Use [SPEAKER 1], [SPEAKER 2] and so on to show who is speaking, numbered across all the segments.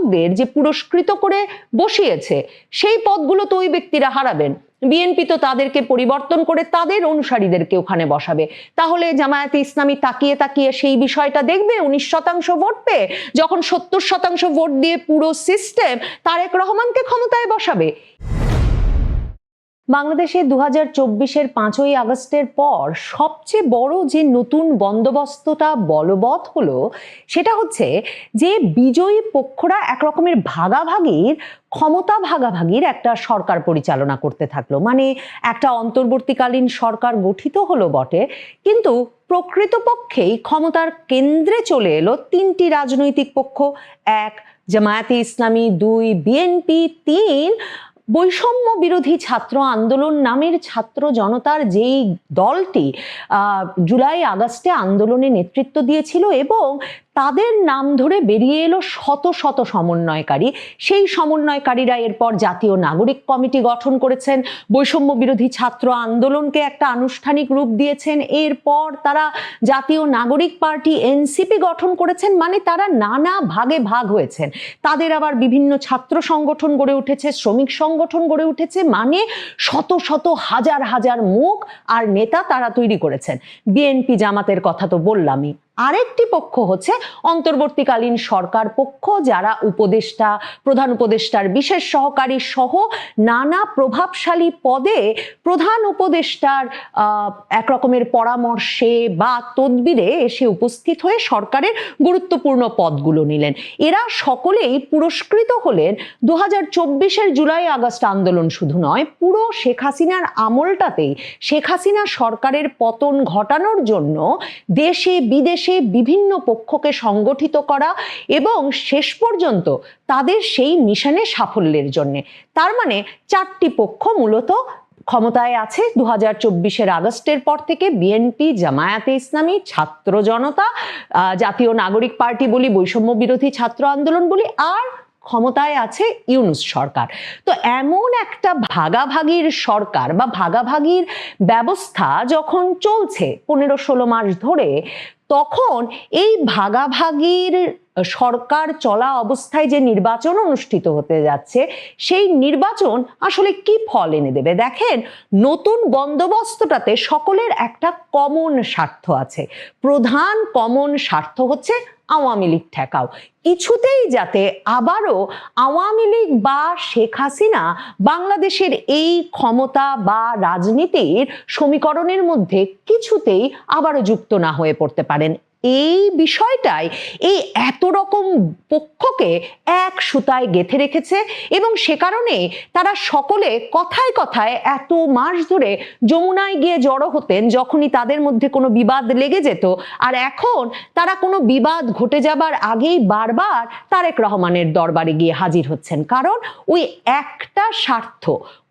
[SPEAKER 1] শিক্ষকদের যে পুরস্কৃত করে বসিয়েছে সেই পদগুলো তো ওই ব্যক্তিরা হারাবেন। বিএনপি তো তাদেরকে পরিবর্তন করে তাদের অনুসারীদেরকে ওখানে বসাবে। তাহলে জামায়াতে ইসলামী তাকিয়ে তাকিয়ে সেই বিষয়টা দেখবে 19% ভোট পেয়ে, যখন 70% ভোট দিয়ে পুরো সিস্টেম তারেক রহমানকে ক্ষমতায় বসাবে। বাংলাদেশে 2024-এর 5ই আগস্টের পর সবচেয়ে বড় যে নতুন বন্দোবস্তটা বলবৎ হলো সেটা হচ্ছে যে বিজয়ী পক্ষরা একরকমের ক্ষমতা ভাগাভাগির একটা সরকার পরিচালনা করতে থাকলো। মানে একটা অন্তর্বর্তীকালীন সরকার গঠিত হলো বটে, কিন্তু প্রকৃতপক্ষেই ক্ষমতার কেন্দ্রে চলে এলো 3টি রাজনৈতিক পক্ষ। 1 জামায়াতে ইসলামী, 2 বিএনপি, 3 বৈষম্য বিরোধী ছাত্র আন্দোলন নামের ছাত্র জনতার যেই দলটি জুলাই আগস্টে আন্দোলনে নেতৃত্ব দিয়েছিল এবং তাদের নাম ধরে বেরিয়ে এলো শত শত সমন্বয়কারী। সেই সমন্বয়কারীরা এরপর জাতীয় নাগরিক কমিটি গঠন করেছেন, বৈষম্য বিরোধী ছাত্র আন্দোলনকে একটা আনুষ্ঠানিক রূপ দিয়েছেন। এরপর তারা জাতীয় নাগরিক পার্টি এনসিপি গঠন করেছেন। মানে তারা নানা ভাগে ভাগ হয়েছেন। তাদের আবার বিভিন্ন ছাত্র সংগঠন গড়ে উঠেছে, শ্রমিক সংগঠন গড়ে উঠেছে। মানে শত শত হাজার হাজার মুখ আর নেতা তারা তৈরি করেছেন। বিএনপি জামাতের কথা তো বললামই। আরেকটি পক্ষ হচ্ছে অন্তর্বর্তীকালীন সরকার পক্ষ, যারা উপদেষ্টা, প্রধান উপদেষ্টার বিশেষ সহকারী সহ নানা প্রভাবশালী পদে প্রধান উপদেষ্টার একরকমের পরামর্শে বা তদবিরে এসে উপস্থিত হয়ে সরকারের গুরুত্বপূর্ণ পদগুলো নিলেন। এরা সকলেই পুরস্কৃত হলেন 2024-এর জুলাই আগস্ট আন্দোলন শুধু নয়, পুরো শেখ হাসিনার আমলটাতেই শেখ হাসিনা সরকারের পতন ঘটানোর জন্য দেশে বিদেশে বিভিন্ন পক্ষকে সংগঠিত করা এবং শেষ পর্যন্ত তাদের সেই মিশনে সাফল্যের জন্য। তার মানে 4টি পক্ষ মূলত ক্ষমতায় আছে 2024-এর আগস্টের পর থেকে। বিএনপি, জামায়াতে ইসলামী, ছাত্র জনতা, জাতীয় নাগরিক পার্টি বলি, বৈষম্য বিরোধী ছাত্র আন্দোলন বলি, আর ক্ষমতায় আছে ইউনূস সরকার। তো এমন একটা ভাগাভাগির সরকার বা ভাগাভাগির ব্যবস্থা যখন চলছে 15-16 মাস ধরে, তখন এই ভাগাভাগির সরকার চলা অবস্থায় যে নির্বাচন অনুষ্ঠিত হতে যাচ্ছে, সেই নির্বাচন আসলে কি ফল এনে দেবে? দেখেন, নতুন বন্দোবস্তটাতে সকলের একটা কমন স্বার্থ আছে। প্রধান কমন স্বার্থ হচ্ছে আওয়ামী লীগ ঠেকাও। কিছুতেই যাতে আবারও আওয়ামী লীগ বা শেখ হাসিনা বাংলাদেশের এই ক্ষমতা বা রাজনীতির সমীকরণের মধ্যে কিছুতেই আবারও যুক্ত না হয়ে পড়তে পারেন, এই বিষয়টাই এই এত রকম পক্ষকে এক সুতায় গেঁথে রেখেছে। এবং সে কারণে তারা সকলে কথায় কথায় এত মাস ধরে যমুনায় গিয়ে জড়ো হতেন যখনই তাদের মধ্যে কোনো বিবাদ লেগে যেত, আর এখন তারা কোনো বিবাদ ঘটে যাবার আগেই বারবার তারেক রহমানের দরবারে গিয়ে হাজির হচ্ছেন। কারণ ওই একটা স্বার্থ,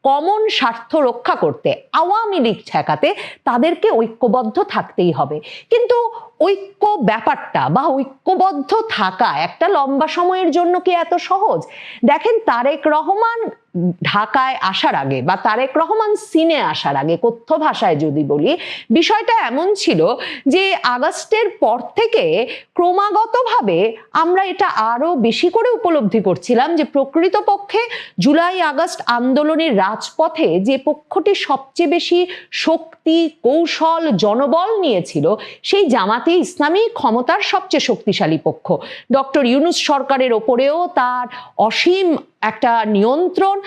[SPEAKER 1] কমন স্বার্থ রক্ষা করতে, আওয়ামী লীগ ঠেকাতে তাদেরকে ঐক্যবদ্ধ থাকতেই হবে। কিন্তু ঐক্য ব্যাপারটা বা ঐক্যবদ্ধ থাকা একটা লম্বা সময়ের জন্য কি এত সহজ? দেখেন, তারেক রহমান ঢাকায় আসার আগে বা তারেক রহমান সিনে আসার আগে, কথ্য ভাষায় যদি বলি, বিষয়টা এমন ছিল যে আগস্টের পর থেকে ক্রমাগতভাবে আমরা এটা আরো বেশি করে উপলব্ধি করছিলাম যে প্রকৃতপক্ষে জুলাই আগস্ট আন্দোলনের রাজপথে যে পক্ষটি সবচেয়ে বেশি শক্তি, কৌশল, জনবল নিয়েছিল, সেই জামাতে ইসলামী ক্ষমতার সবচেয়ে শক্তিশালী পক্ষ। ডক্টর ইউনূস সরকারের ওপরেও তার অসীম একটা নিয়ন্ত্রণ।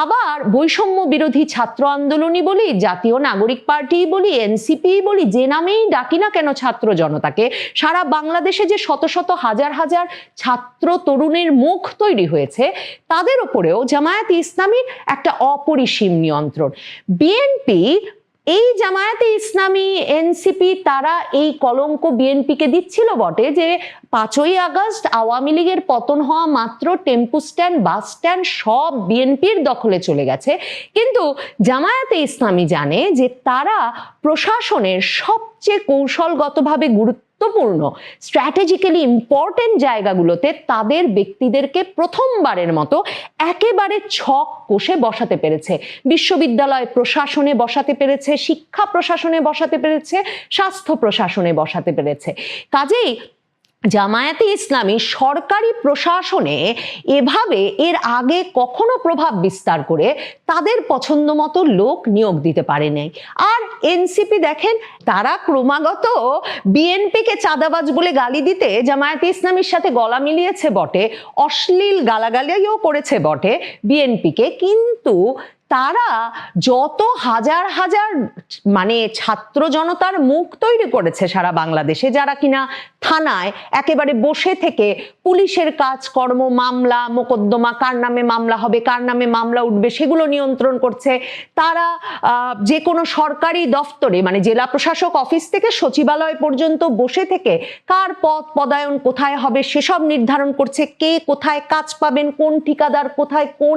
[SPEAKER 1] আবার বৈষম্য বিরোধী ছাত্র আন্দোলনই বলি, জাতীয় নাগরিক পার্টি বলি, এনসিপি বলি, যে নামেই ডাকি না কেন ছাত্র জনতাকে, সারা বাংলাদেশে যে শত শত হাজার হাজার ছাত্র তরুণের মুখ তৈরি হয়েছে, তাদের ওপরেও জামায়াতে ইসলামীর একটা অপরিসীম নিয়ন্ত্রণ। বিএনপি, এই জামায়াতে ইসলামী, এনসিপি, তারা এই কলঙ্ক বিএনপিকে দিচ্ছিল বটে যে 5ই আগস্ট আওয়ামী লীগের পতন হওয়া মাত্র টেম্পু স্ট্যান্ড, বাস স্ট্যান্ড সব বিএনপির দখলে চলে গেছে। কিন্তু জামায়াতে ইসলামী জানে যে তারা প্রশাসনের সবচেয়ে কৌশলগতভাবে গুরুত্বপূর্ণ, স্ট্র্যাটেজিক্যালি ইম্পর্টেন্ট জায়গাগুলোতে তাদের ব্যক্তিদেরকে প্রথমবারের মতো একেবারে ছক কষে বসাতে পেরেছে। বিশ্ববিদ্যালয় প্রশাসনে বসাতে পেরেছে, শিক্ষা প্রশাসনে বসাতে পেরেছে, স্বাস্থ্য প্রশাসনে বসাতে পেরেছে। কাজেই জামায়াতে ইসলামী সরকারি প্রশাসনে এভাবে এর আগে কখনো প্রভাব বিস্তার করে তাদের পছন্দ মতো লোক নিয়োগ দিতে পারেনি। আর এনসিপি দেখেন, তারা ক্রমাগত বিএনপিকে চাঁদাবাজ বলে গালি দিতে জামায়াতে ইসলামীর সাথে গলা মিলিয়েছে বটে, অশ্লীল গালাগালিও করেছে বটে বিএনপিকে, কিন্তু তারা যত হাজার হাজার মানে ছাত্র জনতার মুখ তৈরি করেছে সারা বাংলাদেশে, যারা কিনা থানায় একেবারে বসে থেকে পুলিশের কাজকর্ম, মামলা মোকদ্দমা, কার নামে মামলা হবে, কার নামে মামলা উঠবে, সেগুলো নিয়ন্ত্রণ করছে। তারা যে কোনো সরকারি দফতরে মানে জেলা প্রশাসক অফিস থেকে সচিবালয় পর্যন্ত বসে থেকে কার পদ পদায়ন কোথায় হবে সেসব নির্ধারণ করছে, কে কোথায় কাজ পাবেন, কোন ঠিকাদার কোথায় কোন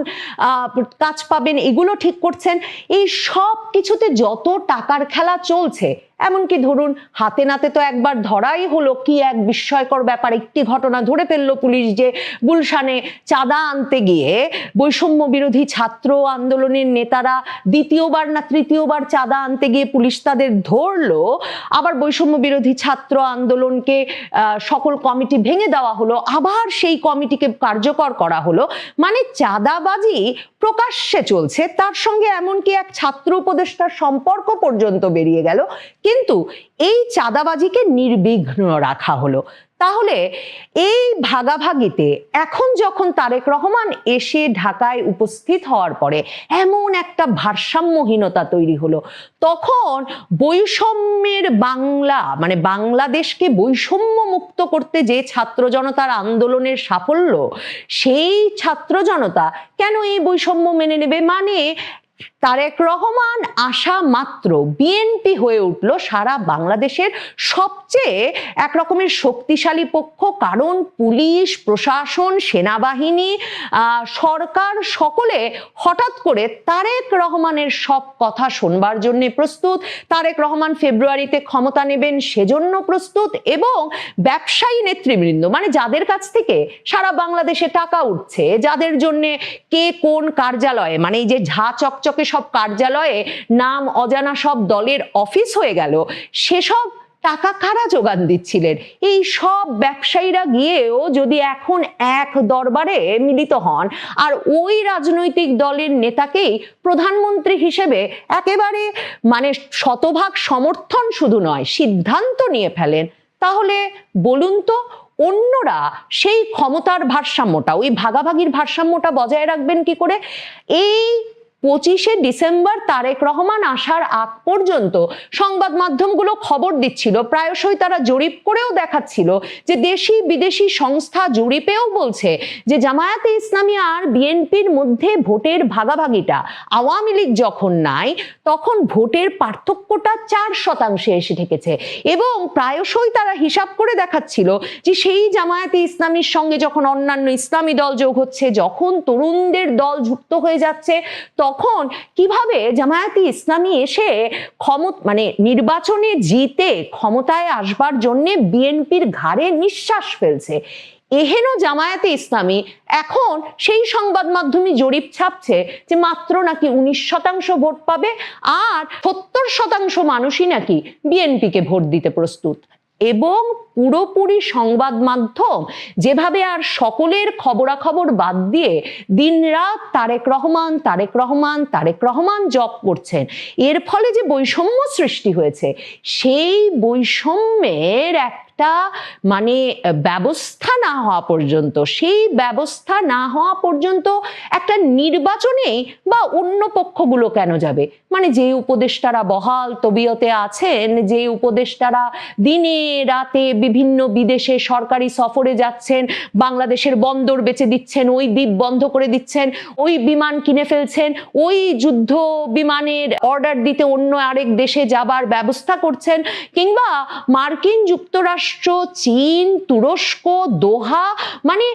[SPEAKER 1] কাজ পাবেন, এগুলো ঠিক করছেন। এই সব কিছুতে যত টাকার খেলা চলছে, এমনকি ধরুন হাতে নাতে তো একবার ধরাই হলো, কি এক বিস্ময়কর ব্যাপার, একটি ঘটনা ধরে ফেললো পুলিশ যে গুলশানে চাঁদা আনতে গিয়ে বৈষম্য বিরোধী ছাত্র আন্দোলনের নেতারা দ্বিতীয়বার না তৃতীয়বার চাঁদা আনতে গিয়ে পুলিশ তাদের ধরলো। আবার বৈষম্য বিরোধী ছাত্র আন্দোলনকে সকল কমিটি ভেঙে দেওয়া হলো, আবার সেই কমিটিকে কার্যকর করা হলো। মানে চাঁদাবাজি প্রকাশ্যে চলছে, তার সঙ্গে এমনকি এক ছাত্র উপদেষ্টার সম্পর্ক পর্যন্ত বেরিয়ে গেল, কিন্তু এই চাঁদাবাজিকে নির্বিঘ্ন রাখা হলো। তাহলে এই ভাগাভাগিতে এখন যখন তারেক রহমান এসে ঢাকায় উপস্থিত হওয়ার পরে এমন একটা ভারসাম্যহীনতা তৈরি হলো, তখন বৈষম্যের বাংলা মানে বাংলাদেশকে বৈষম্য মুক্ত করতে যে ছাত্র জনতার আন্দোলনের সাফল্য, সেই ছাত্র জনতা কেন এই বৈষম্য মেনে নেবে? মানে তারেক রহমান আসা মাত্র বিএনপি হয়ে উঠল সারা বাংলাদেশের সবচেয়ে একরকমের শক্তিশালী পক্ষ, কারণ পুলিশ প্রশাসন সেনাবাহিনী সরকার সকলে হঠাৎ করে তারেক রহমানের সব কথা শুনবার জন্য প্রস্তুত। তারেক রহমান ফেব্রুয়ারিতে ক্ষমতা নেবেন সেজন্য প্রস্তুত, এবং ব্যবসায়ী নেতৃবৃন্দ মানে যাদের কাছ থেকে সারা বাংলাদেশে টাকা উঠছে, যাদের জন্য কে কোন কার্যালয়ে মানে এই যে ঝা চকচকে সব কার্যালয়ে নাম অজানা সব দলের অফিস হয়ে গেল, সেসব টাকা কারা যোগান দিচ্ছিলেন? এই সব ব্যবসায়ীরা গিয়েও যদি এখন এক দরবারে মিলিত হন আর ওই রাজনৈতিক দলের নেতাকেই প্রধানমন্ত্রী হিসেবে একেবারে মানে শতভাগ সমর্থন শুধু নয় সিদ্ধান্ত নিয়ে ফেলেন, তাহলে বলুন তো অন্যরা সেই ক্ষমতার ভারসাম্যটা, ওই ভাগাভাগির ভারসাম্যটা বজায় রাখবেন কি করে? এই 25শে ডিসেম্বর তারেক রহমান আসার আগ পর্যন্ত সংবাদ মাধ্যমগুলো খবর দিচ্ছিল, প্রায়শই তারা জরিপ করেও দেখাচ্ছিল যে দেশি বিদেশি সংস্থা জরিপেও বলছে যে জামায়াতে ইসলামী আর বিএনপির মধ্যে ভোটের ভাগাভাগিটা আওয়ামী লীগ যখন নাই তখন ভোটের পার্থক্যটা 4% এসে ঠেকেছে, এবং প্রায়শই তারা হিসাব করে দেখাচ্ছিল যে সেই জামায়াতে ইসলামীর সঙ্গে যখন অন্যান্য ইসলামী দল যোগ হচ্ছে, যখন তরুণদের দল যুক্ত হয়ে যাচ্ছে, তখন কিভাবে জামায়াতে ইসলামী এসে মানে নির্বাচনে জিতে ক্ষমতায় আসবার জন্য বিএনপির ঘাড়ে নিঃশ্বাস ফেলছে। এহেন জামায়াতে ইসলামী এখন সেই সংবাদ মাধ্যমে জরিপ ছাপছে যে মাত্র নাকি 19% ভোট পাবে, আর 70% মানুষই নাকি বিএনপিকে ভোট দিতে প্রস্তুত। এবং পুরোপুরি সংবাদ মাধ্যম যেভাবে আর সকলের খবরাখবর বাদ দিয়ে দিনরাত তারেক রহমান তারেক রহমান তারেক রহমান জপ করছেন, এর ফলে যে বৈষম্য সৃষ্টি হয়েছে, সেই বৈষম্যের একটা মানে ব্যবস্থা না হওয়া পর্যন্ত, সেই ব্যবস্থা না হওয়া পর্যন্ত একটা নির্বাচনে বা অন্য পক্ষগুলো কেন যাবে? মানে যে উপদেষ্টারা বহাল তবিয়তে আছেন, যে উপদেষ্টারা দিনে রাতে বিভিন্ন বিদেশে সরকারি সফরে যাচ্ছেন, বাংলাদেশের বন্দর বেচে দিচ্ছেন, ওই দ্বীপ বন্ধ করে দিচ্ছেন, ওই বিমান কিনে ফেলছেন, ওই যুদ্ধ বিমানের অর্ডার দিতে অন্য আরেক দেশে যাবার ব্যবস্থা করছেন, কিংবা মার্কিন যুক্তরাষ্ট্র, চীন, তুরস্ক, দোহা মানে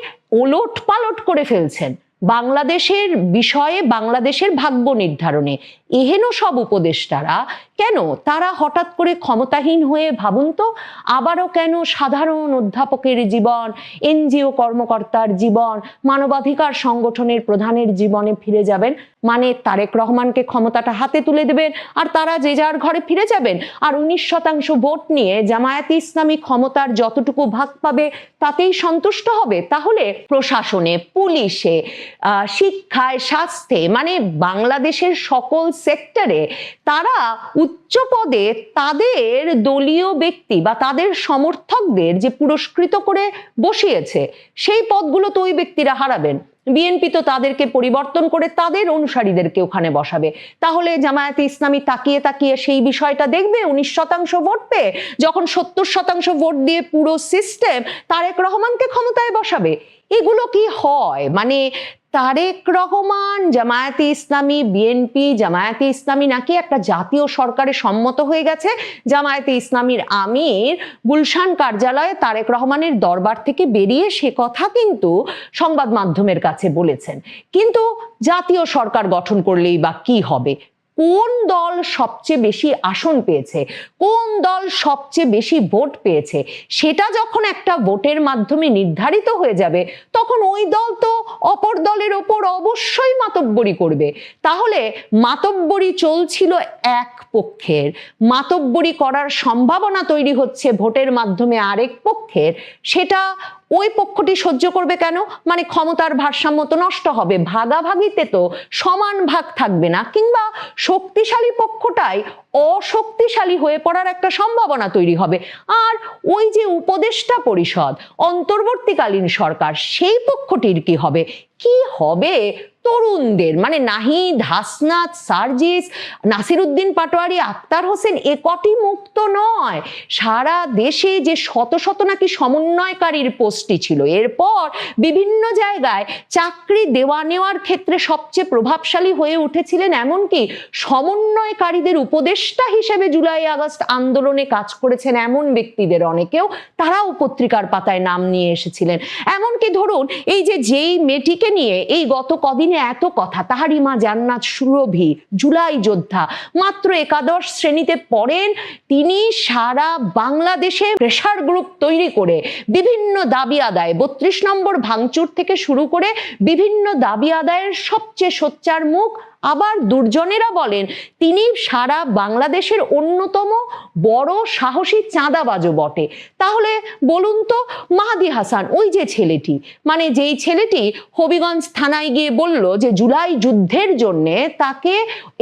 [SPEAKER 1] ওলট পালট করে ফেলছেন বাংলাদেশের বিষয়ে, বাংলাদেশের ভাগ্য নির্ধারণে। এহেন সব উপদেষ্টারা কেন তারা হঠাৎ করে ক্ষমতাহীন হয়ে ভাবুন তো আবারও কেন সাধারণ অধ্যাপকের জীবন, এনজিও কর্মকর্তার জীবন, মানবাধিকার সংগঠনের প্রধানের জীবনে ফিরে যাবেন? মানে তারেক রহমানকে ক্ষমতাটা হাতে তুলে দেবেন আর তারা যে যার ঘরে ফিরে যাবেন, আর 19% ভোট নিয়ে জামায়াতে ইসলামী ক্ষমতার যতটুকু ভাগ পাবে তাতেই সন্তুষ্ট হবে? তাহলে প্রশাসনে, পুলিশে, শিক্ষায়, স্বাস্থ্যে, মানে বাংলাদেশের সকল সেক্টরে তারা উচ্চ পদে তাদের দলীয় ব্যক্তি বা তাদের সমর্থকদের যে পুরস্কৃত করে বসিয়েছে সেই পদগুলো তো ওই ব্যক্তিরা হারাবেন। বিএনপি তো তাদেরকে পরিবর্তন করে তাদের অনুসারীদেরকে ওখানে বসাবে। তাহলে জামায়াতে ইসলামী তাকিয়ে তাকিয়ে সেই বিষয়টা দেখবে 19% ভোট পেয়ে, যখন 70% ভোট দিয়ে পুরো সিস্টেম তারেক রহমানকে ক্ষমতায় বসাবে। এগুলো কি হয়? মানে তারেক রহমান, জামায়াতে ইসলামী, বিএনপি, জামায়াতে ইসলামী নাকি একটা জাতীয় সরকারে সম্মত হয়ে গেছে। জামায়াতে ইসলামীর আমির গুলশান কার্যালয়ে তারেক রহমানের দরবার থেকে বেরিয়ে সে কথা কিন্তু সংবাদ মাধ্যমের কাছে বলেছেন। কিন্তু জাতীয় সরকার গঠন করলেই বা কি হবে? কোন দল সবচেয়ে বেশি আসন পেয়েছে, কোন দল সবচেয়ে বেশি ভোট পেয়েছে, সেটা যখন একটা ভোটের মাধ্যমে নির্ধারিত হয়ে যাবে তখন ওই দল তো অপর দলের ওপর অবশ্যই মাতব্বরি করবে। তাহলে মাতব্বরি চলছিল এক পক্ষের, মাতব্বরি করার সম্ভাবনা তৈরি হচ্ছে ভোটের মাধ্যমে আরেক পক্ষের, সেটা ওই পক্ষটি সহ্য করবে কেন? মানে ক্ষমতার ভারসাম্য তো নষ্ট হবে, ভাগাভাগিতে তো সমান ভাগ থাকবে না, কিংবা শক্তিশালী পক্ষটাই অশক্তিশালী হয়ে পড়ার একটা সম্ভাবনা তৈরি হবে। আর ওই যে উপদেষ্টা পরিষদ, অন্তর্বর্তীকালীন সরকার, সেই পক্ষটির কি হবে? কি হবে তরুণদের, মানে নাহিদ, হাসনাত, সার্জিস, নাসিরউদ্দিন পাটোয়ারি, আক্তার হোসেন, এ কটি মুক্ত নয়। সারা দেশে যে শত শত নাকি সমন্বয়কারীর পোস্টই ছিল, এরপর বিভিন্ন জায়গায় চাকরি দেওয়া নেওয়ার ক্ষেত্রে সবচেয়ে প্রভাবশালী হয়ে উঠেছিলেন, এমনকি সমন্বয়কারীদের উপদেষ্টা হিসেবে জুলাই আগস্ট আন্দোলনে কাজ করেছেন এমন ব্যক্তিদের অনেকেও তারাও পত্রিকার পাতায় নাম নিয়ে এসেছিলেন। এমনকি ধরুন এই যেই মেয়েটিকে নিয়ে এই গত কদিনে এত কথা, তাহারিমা জান্নাত সুরভি, জুলাই যোদ্ধা, মাত্র একাদশ শ্রেণীতে পড়েন, তিনি সারা বাংলাদেশে প্রেসার গ্রুপ তৈরি করে বিভিন্ন দাবি আদায়, 32 নম্বর ভাঙচুর থেকে শুরু করে বিভিন্ন দাবি আদায়ের সবচেয়ে সোচ্চার মুখ। আবার দুর্জনেরা বলেন তিনি সারা বাংলাদেশের অন্যতম বড় সাহসী চাঁদাবাজও বটে। তাহলে বলুন তো, মাহাদি হাসান, ওই যে ছেলেটি, মানে যেই ছেলেটি হবিগঞ্জ থানায় গিয়ে বলল যে জুলাই যুদ্ধের জন্য তাকে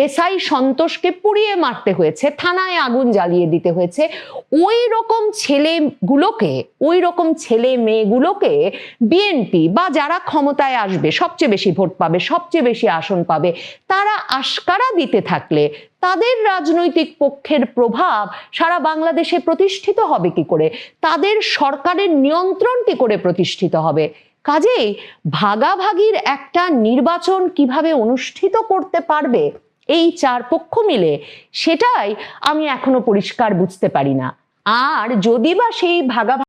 [SPEAKER 1] এসআই সন্তোষকে পুড়িয়ে মারতে হয়েছে, থানায় আগুন জ্বালিয়ে দিতে হয়েছে, ওই রকম ছেলেগুলোকে, ওই রকম ছেলে মেয়েগুলোকে বিএনপি বা যারা ক্ষমতায় আসবে, সবচেয়ে বেশি ভোট পাবে, সবচেয়ে বেশি আসন পাবে, তারা আশকারা দিতে থাকলে তাদের রাজনৈতিক পক্ষের প্রভাব সারা বাংলাদেশে প্রতিষ্ঠিত হবে কি করে? তাদের সরকারের নিয়ন্ত্রণ কি করে প্রতিষ্ঠিত হবে? কাজেই ভাগাভাগির একটা নির্বাচন কিভাবে অনুষ্ঠিত করতে পারবে এই চার পক্ষ মিলে, সেটাই আমি এখনো পরিষ্কার বুঝতে পারি না। আর যদি বা সেই ভাগাভাগি